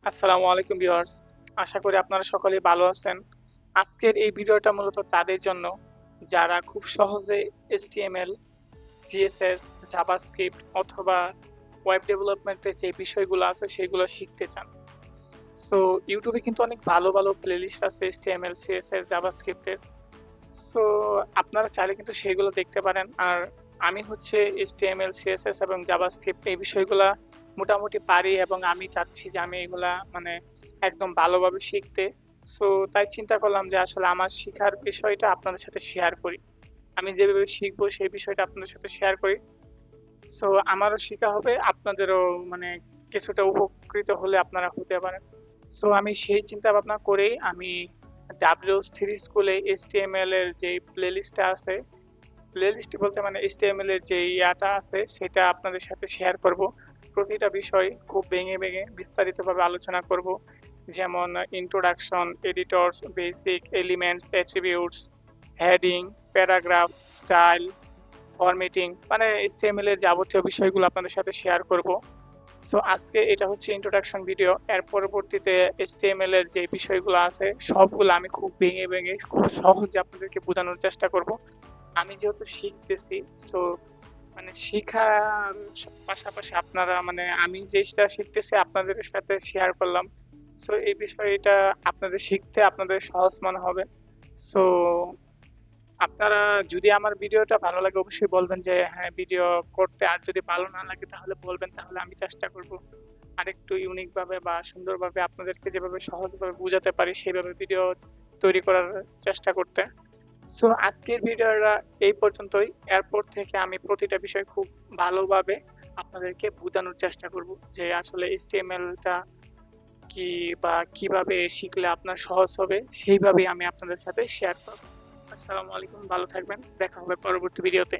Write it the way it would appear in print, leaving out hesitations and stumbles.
আসসালামু আলাইকুম ভিউয়ার্স। আশা করি আপনারা সকলেই ভালো আছেন। আজকের এই ভিডিওটা মূলত তাদের জন্য যারা খুব সহজে HTML, CSS, জাভাস্ক্রিপ্ট অথবা ওয়েব ডেভেলপমেন্টের যে বিষয়গুলো আছে সেগুলো শিখতে চান। সো ইউটিউবে কিন্তু অনেক ভালো ভালো প্লেলিস্ট আছে HTML, CSS, জাভাস্ক্রিপ্টের। সো আপনারা চাইলে কিন্তু সেগুলো দেখতে পারেন। আর আমি হচ্ছে HTML, CSS এবং জাভাস্ক্রিপ্ট এই বিষয়গুলা মোটামুটি পারি এবং আমি চাচ্ছি যে আমি এগুলা মানে একদম ভালোভাবে শিখতে। সো তাই চিন্তা করলাম যে আসলে আমার শিখার বিষয়টা আপনাদের সাথে শেয়ার করি। আমি যেভাবে শিখবো সেই বিষয়টা আপনাদের সাথে শেয়ার করি। সো আমারও শিখা হবে, আপনাদেরও মানে কিছুটা উপকৃত হলে আপনারা হতে পারেন। সো আমি সেই চিন্তা ভাবনা করেই আমি WS3 স্কুলে HTML এর যে প্লেলিস্টটা আছে, প্লেলিস্ট বলতে মানে HTML এর যে ইয়াটা আছে সেটা আপনাদের সাথে শেয়ার করব। প্রতিটা বিষয় খুব ভেঙে ভেঙে বিস্তারিতভাবে আলোচনা করব। যেমন introduction, editors, basic, elements, attributes, heading, paragraph, style, formatting মানে HTML এর যাবতীয় বিষয়গুলো আপনাদের সাথে শেয়ার করব। সো আজকে এটা হচ্ছে ইন্ট্রোডাকশন ভিডিও। এর পরবর্তীতে HTML এর যে বিষয়গুলো আছে সবগুলো আমি খুব ভেঙে ভেঙে খুব সহজে আপনাদেরকে বোঝানোর চেষ্টা করব। আমি যেহেতু শিখতেছি, সো মানে শিখার পাশাপাশি আপনারা মানে আমি যেটা শিখতেছি আপনাদের সাথে শেয়ার করলাম। সো এই বিষয়টা আপনাদের শিখতে আপনাদের সহজ মনে হবে। সো আপনারা যদি আমার ভিডিওটা ভালো লাগে অবশ্যই বলবেন যে হ্যাঁ ভিডিও করতে, আর যদি ভালো না লাগে তাহলে বলবেন, তাহলে আমি চেষ্টা করব আরেকটু ইউনিক ভাবে বা সুন্দরভাবে আপনাদেরকে যেভাবে সহজভাবে বোঝাতে পারি সেইভাবে ভিডিও তৈরি করার চেষ্টা করতে। সো আজকের ভিডিওটা এই পর্যন্তই। এরপর থেকে আমি প্রতিটা বিষয় খুব ভালোভাবে আপনাদেরকে বোঝানোর চেষ্টা করব যে আসলে HTML-টা কি বা কিভাবে শিখলে আপনার সহজ হবে সেইভাবেই আমি আপনাদের সাথে শেয়ার করব। আসসালামু আলাইকুম, ভালো থাকবেন, দেখা হবে পরবর্তী ভিডিওতে।